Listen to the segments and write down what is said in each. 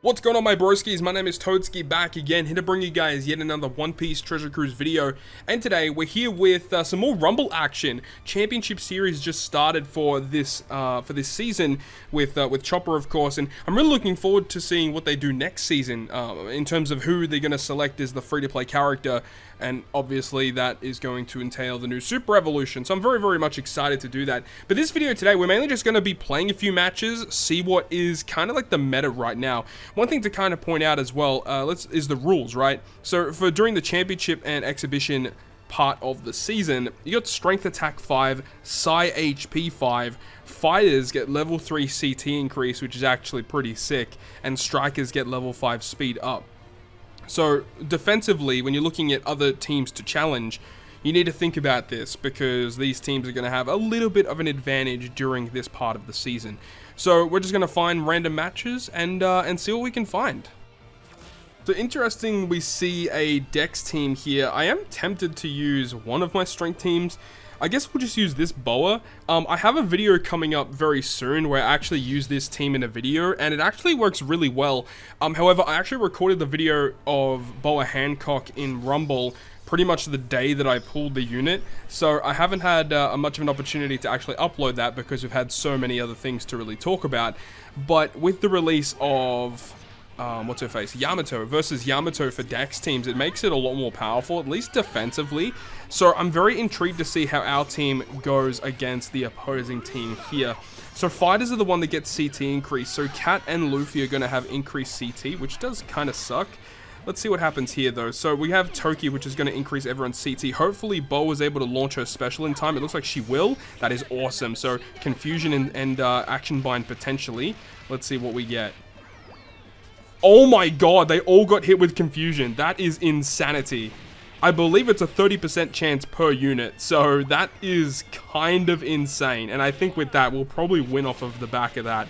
What's going on, my broskiis? My name is Toadskii, back again, here to bring you guys yet another One Piece Treasure Cruise video. And today we're here with some more Rumble action. Championship series just started for this season with Chopper, of course, and I'm really looking forward to seeing what they do next season in terms of who they're going to select as the free-to-play character. And obviously that is going to entail the new Super Evolution, so I'm very, very much excited to do that. But this video today, we're mainly just going to be playing a few matches, see what is kind of like the meta right now. One thing to kind of point out as well is the rules, right? So for during the championship and exhibition part of the season, you got Strength Attack 5, Psi HP 5, Fighters get level 3 CT increase, which is actually pretty sick, and Strikers get level 5 speed up. So defensively, when you're looking at other teams to challenge, you need to think about this because these teams are going to have a little bit of an advantage during this part of the season. So we're just going to find random matches and see what we can find. So interesting, we see a Dex team here. I am tempted to use one of my strength teams. I guess we'll just use this Boa. I have a video coming up very soon where I actually use this team in a video, and it actually works really well. However, I actually recorded the video of Boa Hancock in Rumble pretty much the day that I pulled the unit, so I haven't had much of an opportunity to actually upload that because we've had so many other things to really talk about. But with the release of what's her face, Yamato versus Yamato for Dex teams, it makes it a lot more powerful, at least defensively. So I'm very intrigued to see how our team goes against the opposing team here. So Fighters are the one that gets CT increase, so Cat and Luffy are going to have increased CT, which does kind of suck. Let's see what happens here though. So we have Toki, which is going to increase everyone's CT. Hopefully Bo was able to launch her special in time. It looks like she will. That is awesome. So Confusion and Action Bind potentially. Let's see what we get. Oh my god, they all got hit with Confusion. That is insanity. I believe it's a 30% chance per unit, so that is kind of insane. And I think with that, we'll probably win off of the back of that.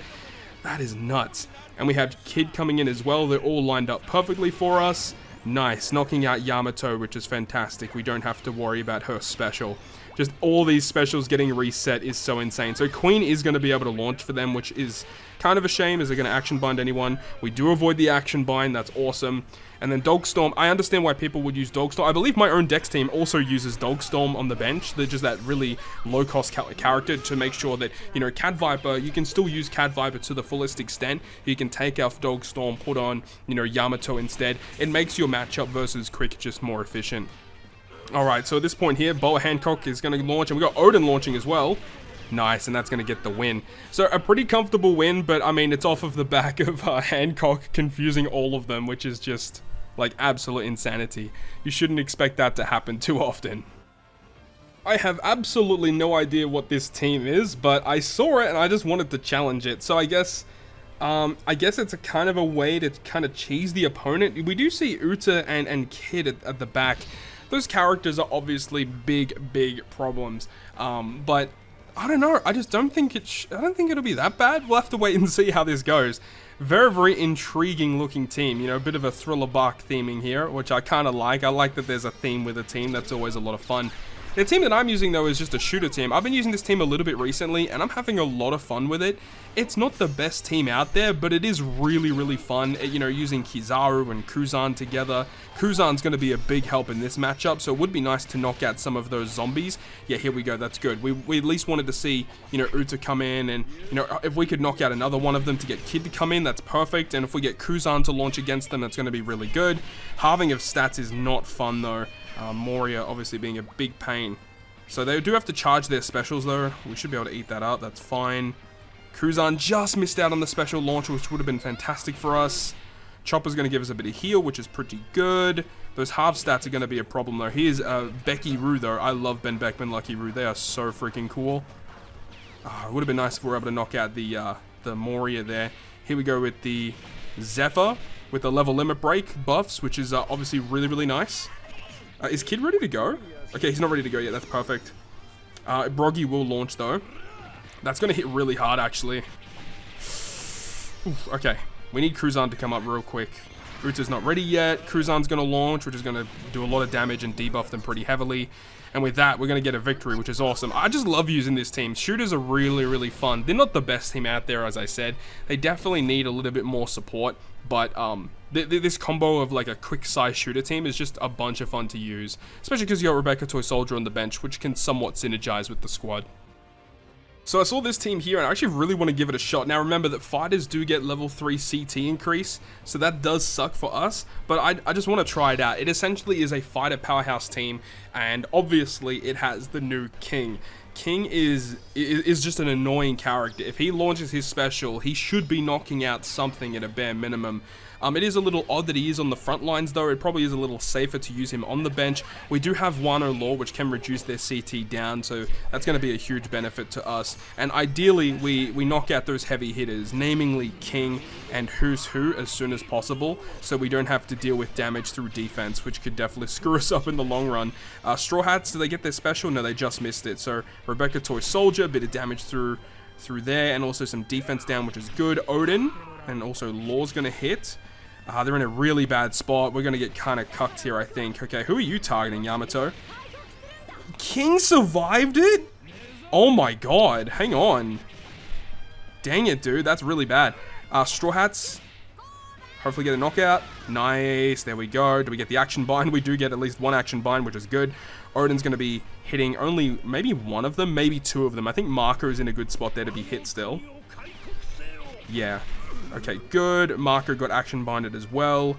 That is nuts. And we have Kid coming in as well. They're all lined up perfectly for us. Nice, knocking out Yamato, which is fantastic. We don't have to worry about her special. Just all these specials getting reset is so insane. So Queen is going to be able to launch for them, which is kind of a shame, as they're going to action bind anyone. We do avoid the action bind. That's awesome. And then Dogstorm. I understand why people would use Dogstorm. I believe my own Dex team also uses Dogstorm on the bench. They're just that really low-cost character to make sure that, you know, Cat Viper, you can still use Cat Viper to the fullest extent. You can take off Dogstorm, put on, you know, Yamato instead. It makes your matchup versus Quick just more efficient. Alright, so at this point here, Boa Hancock is going to launch, and we got Odin launching as well. Nice, and that's going to get the win. So a pretty comfortable win, but I mean, it's off of the back of Hancock confusing all of them, which is just like absolute insanity. You shouldn't expect that to happen too often. I have absolutely no idea what this team is, but I saw it and I just wanted to challenge it. So I guess it's a kind of a way to kind of cheese the opponent. We do see Uta and Kid at the back. Those characters are obviously big problems, but I don't know. I just don't think I don't think it'll be that bad. We'll have to wait and see how this goes. Very, very intriguing looking team. You know, a bit of a thriller bark theming here, which I kind of like. I like that there's a theme with a team. That's always a lot of fun. The team that I'm using, though, is just a shooter team. I've been using this team a little bit recently, and I'm having a lot of fun with it. It's not the best team out there, but it is really, really fun. You know, using Kizaru and Kuzan together. Kuzan's going to be a big help in this matchup, so it would be nice to knock out some of those zombies. Yeah, here we go. That's good. We at least wanted to see, you know, Uta come in, and, you know, if we could knock out another one of them to get Kid to come in, that's perfect. And if we get Kuzan to launch against them, that's going to be really good. Halving of stats is not fun, though. Moria obviously being a big pain. So they do have to charge their specials though. We should be able to eat that up. That's fine. Kuzan just missed out on the special launch, which would have been fantastic for us. Chopper's going to give us a bit of heal, which is pretty good. Those half stats are going to be a problem though. Here's Becky Roo though. I love Ben Beckman, Lucky Roo. They are so freaking cool. It would have been nice if we were able to knock out the Moria there. Here we go with the Zephyr with the level limit break buffs, which is obviously really, really nice. Is Kid ready to go? Okay, he's not ready to go yet. That's perfect. Broggy will launch, though. That's going to hit really hard, actually. Oof, okay. We need Kuzan to come up real quick. Uta's not ready yet. Kuzan's going to launch, which is going to do a lot of damage and debuff them pretty heavily. And with that, we're going to get a victory, which is awesome. I just love using this team. Shooters are really, really fun. They're not the best team out there, as I said. They definitely need a little bit more support. But this combo of like a quick size shooter team is just a bunch of fun to use. Especially because you got Rebecca Toy Soldier on the bench, which can somewhat synergize with the squad. So I saw this team here and I actually really want to give it a shot. Now remember that fighters do get level 3 CT increase, so that does suck for us, but I just want to try it out. It essentially is a fighter powerhouse team, and obviously it has the new King. King is just an annoying character. If he launches his special, he should be knocking out something at a bare minimum. It is a little odd that he is on the front lines though. It probably is a little safer to use him on the bench. We do have Wano Law, which can reduce their CT down, so that's going to be a huge benefit to us. And ideally, we knock out those heavy hitters, namely King and Who's Who, as soon as possible, so we don't have to deal with damage through defense, which could definitely screw us up in the long run. Straw Hats, do they get their special? No, they just missed it. So Rebecca Toy Soldier, a bit of damage through there, and also some defense down, which is good. Odin, and also Law's going to hit. They're in a really bad spot. We're going to get kind of cucked here, I think. Okay, who are you targeting, Yamato? King survived it? Oh my god. Hang on. Dang it, dude. That's really bad. Straw Hats. Hopefully get a knockout. Nice. There we go. Do we get the action bind? We do get at least one action bind, which is good. Odin's going to be hitting only maybe one of them, maybe two of them. I think Marco is in a good spot there to be hit still. Yeah. Okay, good. Marco got action binded as well.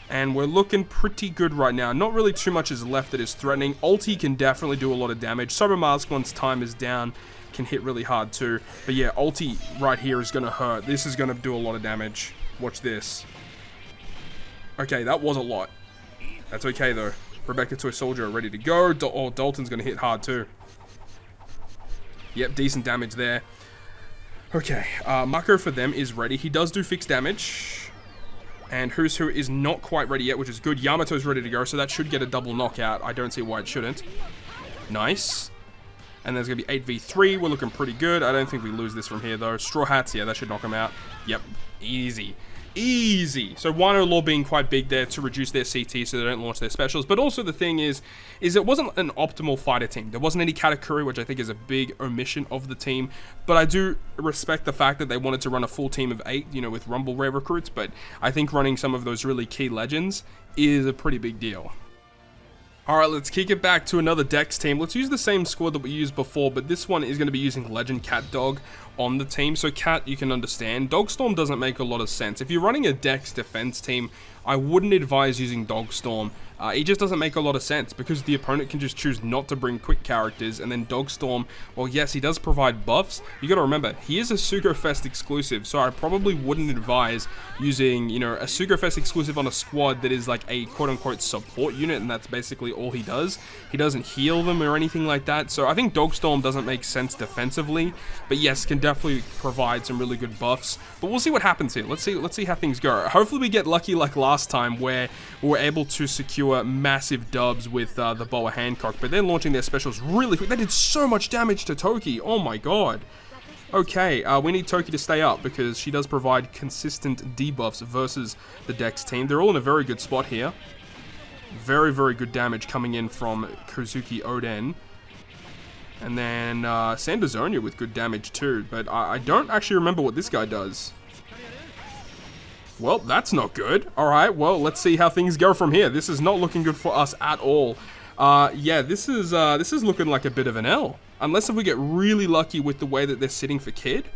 And we're looking pretty good right now. Not really too much is left that is threatening. Ulti can definitely do a lot of damage. Sober Mask, once time is down, can hit really hard too. But yeah, Ulti right here is going to hurt. This is going to do a lot of damage. Watch this. Okay, that was a lot. That's okay though. Rebecca Toy Soldier ready to go. Dalton's going to hit hard too. Yep, decent damage there. Okay, Mako for them is ready. He does do fixed damage. And Who's Who is not quite ready yet, which is good. Yamato's ready to go, so that should get a double knockout. I don't see why it shouldn't. Nice. And there's going to be 8v3. We're looking pretty good. I don't think we lose this from here, though. Straw Hats, yeah, that should knock him out. Yep, easy. Easy. So Wano Law being quite big there to reduce their CT so they don't launch their specials. But also the thing is it wasn't an optimal fighter team. There wasn't any Katakuri, which I think is a big omission of the team. But I do respect the fact that they wanted to run a full team of 8, you know, with Rumble Rare recruits. But I think running some of those really key legends is a pretty big deal. Alright, let's kick it back to another Dex team. Let's use the same squad that we used before, but this one is going to be using Legend Cat Dog on the team. So Cat, you can understand. Dogstorm doesn't make a lot of sense. If you're running a Dex defense team, I wouldn't advise using Dogstorm. It just doesn't make a lot of sense because the opponent can just choose not to bring quick characters, and then Dogstorm, well, yes, he does provide buffs. You got to remember, he is a Sugofest exclusive, so I probably wouldn't advise using, you know, a Sugofest exclusive on a squad that is like a quote-unquote support unit, and that's basically all he does. He doesn't heal them or anything like that, so I think Dogstorm doesn't make sense defensively, but yes, can definitely provide some really good buffs. But we'll see what happens here. Let's see how things go. Hopefully we get lucky like last time where we were able to secure massive dubs with the Boa Hancock, but they're launching their specials really quick. They did so much damage to Toki. Oh my god. Okay, we need Toki to stay up because she does provide consistent debuffs versus the Dex team. They're all in a very good spot here. Very, very good damage coming in from Kozuki Oden. And then Sandazonia with good damage too, but I don't actually remember what this guy does. Well, that's not good. Alright, well, let's see how things go from here. This is not looking good for us at all. Yeah, this is looking like a bit of an L. Unless if we get really lucky with the way that they're sitting for Kid.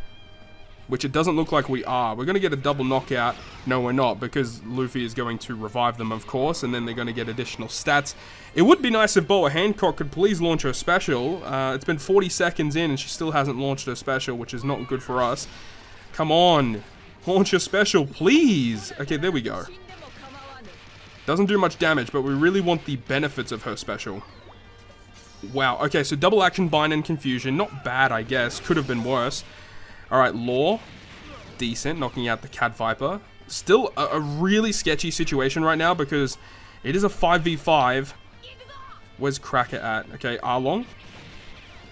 Which it doesn't look like we are. We're going to get a double knockout. No, we're not, because Luffy is going to revive them, of course, and then they're going to get additional stats. It would be nice if Boa Hancock could please launch her special. It's been 40 seconds in, and she still hasn't launched her special, which is not good for us. Come on. Launch your special, please. Okay, there we go. Doesn't do much damage, but we really want the benefits of her special. Wow, okay, so double action bind and confusion. Not bad, I guess. Could have been worse. Alright, Law. Decent, knocking out the Cat Viper. Still a really sketchy situation right now because it is a 5v5. Where's Cracker at? Okay, Arlong.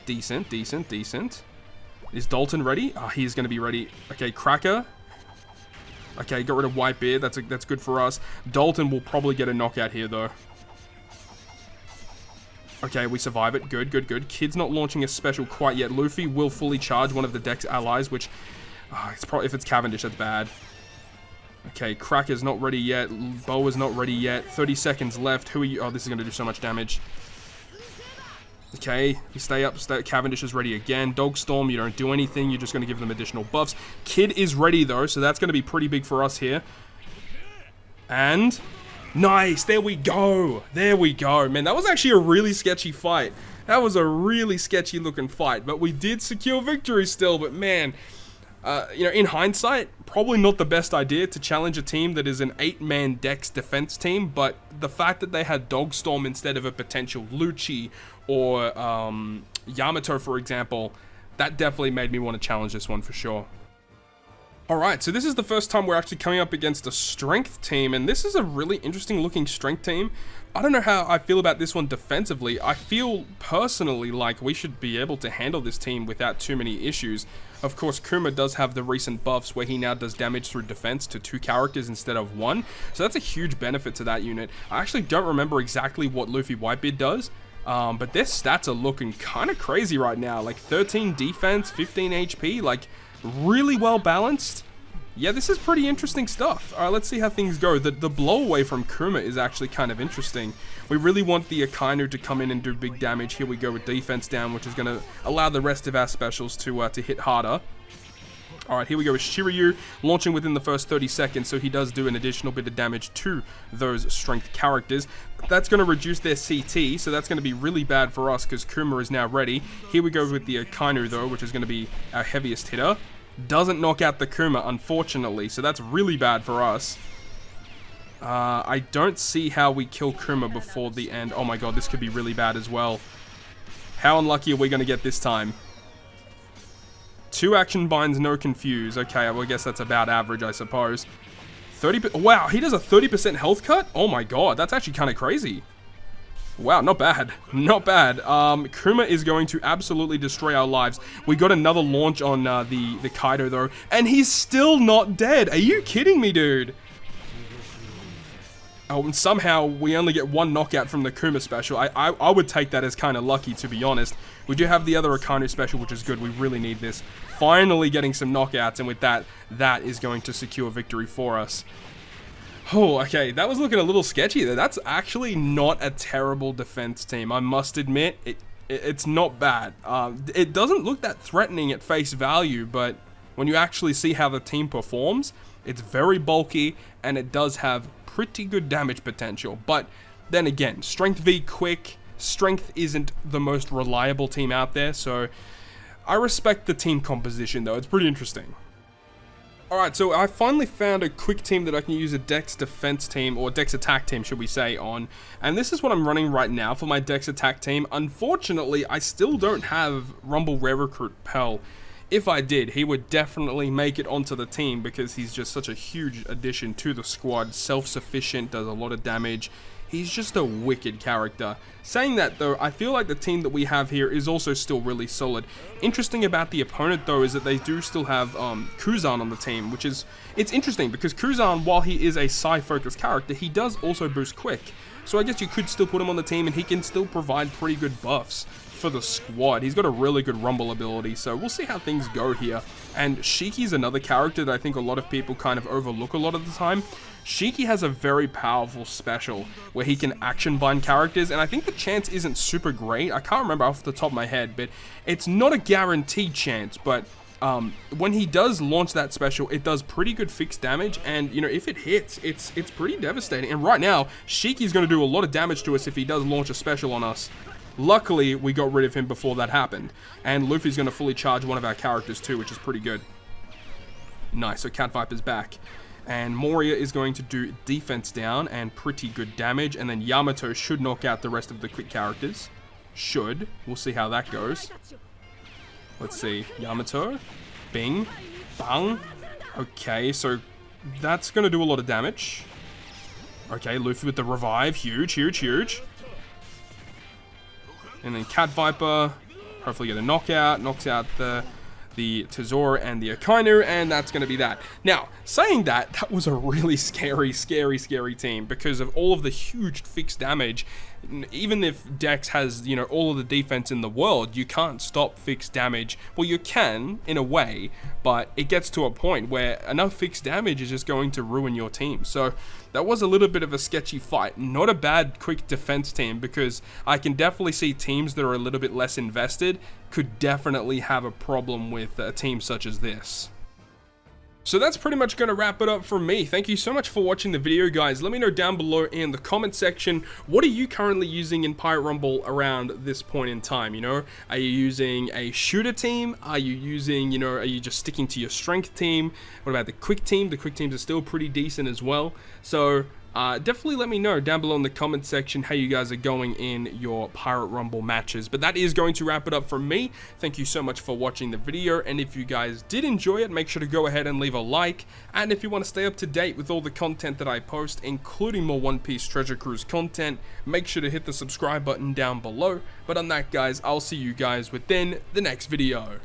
Decent, decent, decent. Is Dalton ready? He's going to be ready. Okay, Cracker. Okay, got rid of Whitebeard. That's good for us. Dalton will probably get a knockout here, though. Okay, we survive it. Good, good, good. Kid's not launching a special quite yet. Luffy will fully charge one of the deck's allies, which... it's probably, if it's Cavendish, that's bad. Okay, Cracker's not ready yet. Boa's not ready yet. 30 seconds left. Who are you? Oh, this is going to do so much damage. Okay, you stay up. Cavendish is ready again. Dogstorm, you don't do anything. You're just going to give them additional buffs. Kid is ready, though, so that's going to be pretty big for us here. And... nice! There we go! There we go. Man, that was actually a really sketchy fight. That was a really sketchy looking fight. But we did secure victory still. But man, you know, in hindsight, probably not the best idea to challenge a team that is an 8-man Dex defense team. But the fact that they had Dogstorm instead of a potential Lucci or Yamato, for example, that definitely made me want to challenge this one for sure. Alright, so this is the first time we're actually coming up against a strength team, and this is a really interesting looking strength team. I don't know how I feel about this one defensively. I feel personally like we should be able to handle this team without too many issues. Of course, Kuma does have the recent buffs where he now does damage through defense to 2 characters instead of 1, so that's a huge benefit to that unit. I actually don't remember exactly what Luffy Whitebeard does, but their stats are looking kind of crazy right now. Like 13 defense, 15 HP, like... really well balanced. Yeah, this is pretty interesting stuff. Alright, let's see how things go. The blow away from Kuma is actually kind of interesting. We really want the Akainu to come in and do big damage. Here we go with defense down, which is going to allow the rest of our specials to hit harder. Alright, here we go with Shiryu, launching within the first 30 seconds, so he does do an additional bit of damage to those strength characters. That's going to reduce their CT, so that's going to be really bad for us, because Kuma is now ready. Here we go with the Akainu, though, which is going to be our heaviest hitter. Doesn't knock out the Kuma, unfortunately, so that's really bad for us. I don't see how we kill Kuma before the end. Oh my god, this could be really bad as well. How unlucky are we going to get this time? 2 action binds, no confuse. Okay, well, I guess that's about average, I suppose. 30%. Wow, he does a 30% health cut? Oh my god, that's actually kind of crazy. Wow, not bad. Not bad. Kuma is going to absolutely destroy our lives. We got another launch on the Kaido, though, and he's still not dead. Are you kidding me, dude? Oh, and somehow we only get 1 knockout from the Kuma special. I would take that as kind of lucky, to be honest. We do have the other Akainu special, which is good. We really need this. Finally getting some knockouts, and with that, that is going to secure victory for us. Oh, okay, that was looking a little sketchy there. That's actually not a terrible defense team, I must admit. It's not bad. It doesn't look that threatening at face value, but when you actually see how the team performs, it's very bulky, and it does have pretty good damage potential. But then again, Strength v Quick, Strength isn't the most reliable team out there, so I respect the team composition, though. It's pretty interesting. Alright, so I finally found a quick team that I can use a Dex defense team, or Dex attack team, should we say, on. And this is what I'm running right now for my Dex attack team. Unfortunately, I still don't have Rumble Rare Recruit Pell. If I did, he would definitely make it onto the team because he's just such a huge addition to the squad. Self-sufficient, does a lot of damage. He's just a wicked character. Saying that, though, I feel like the team that we have here is also still really solid. Interesting about the opponent, though, is that they do still have Kuzan on the team, which is... it's interesting, because Kuzan, while he is a Psi-focused character, he does also boost Quick. So I guess you could still put him on the team, and he can still provide pretty good buffs for the squad. He's got a really good Rumble ability, so we'll see how things go here. And Shiki's another character that I think a lot of people kind of overlook a lot of the time. Shiki has a very powerful special where he can action bind characters, and I think the chance isn't super great. I can't remember off the top of my head, but it's not a guaranteed chance, but when he does launch that special, it does pretty good fixed damage, and you know, if it hits, it's pretty devastating. And right now, Shiki's going to do a lot of damage to us if he does launch a special on us. Luckily, we got rid of him before that happened, and Luffy's going to fully charge one of our characters too, which is pretty good. Nice, so Cat Viper's back. And Moria is going to do defense down and pretty good damage. And then Yamato should knock out the rest of the quick characters. Should. We'll see how that goes. Let's see. Yamato. Bing. Bang. Okay, so that's going to do a lot of damage. Okay, Luffy with the revive. Huge, huge, huge. And then Cat Viper. Hopefully get a knockout. Knocks out the the Tazor and the Akainu, and that's going to be that. Now, saying that, that was a really scary team because of all of the huge fixed damage. Even if Dex has, you know, all of the defense in the world, you can't stop fixed damage. Well, you can, in a way, but it gets to a point where enough fixed damage is just going to ruin your team. So that was a little bit of a sketchy fight. Not a bad quick defense team, because I can definitely see teams that are a little bit less invested could definitely have a problem with a team such as this. So that's pretty much going to wrap it up from me. Thank you so much for watching the video, guys. Let me know down below in the comment section, what are you currently using in Pirate Rumble around this point in time? You know, are you using a shooter team? Are you using, you know, are you just sticking to your strength team? What about the quick team? The quick teams are still pretty decent as well. So definitely let me know down below in the comment section how you guys are going in your Pirate Rumble matches. But that is going to wrap it up from me. Thank you so much for watching the video, and if you guys did enjoy it, make sure to go ahead and leave a like. And if you want to stay up to date with all the content that I post, including more One Piece Treasure Cruise content, make sure to hit the subscribe button down below. But on that, guys, I'll see you guys within the next video.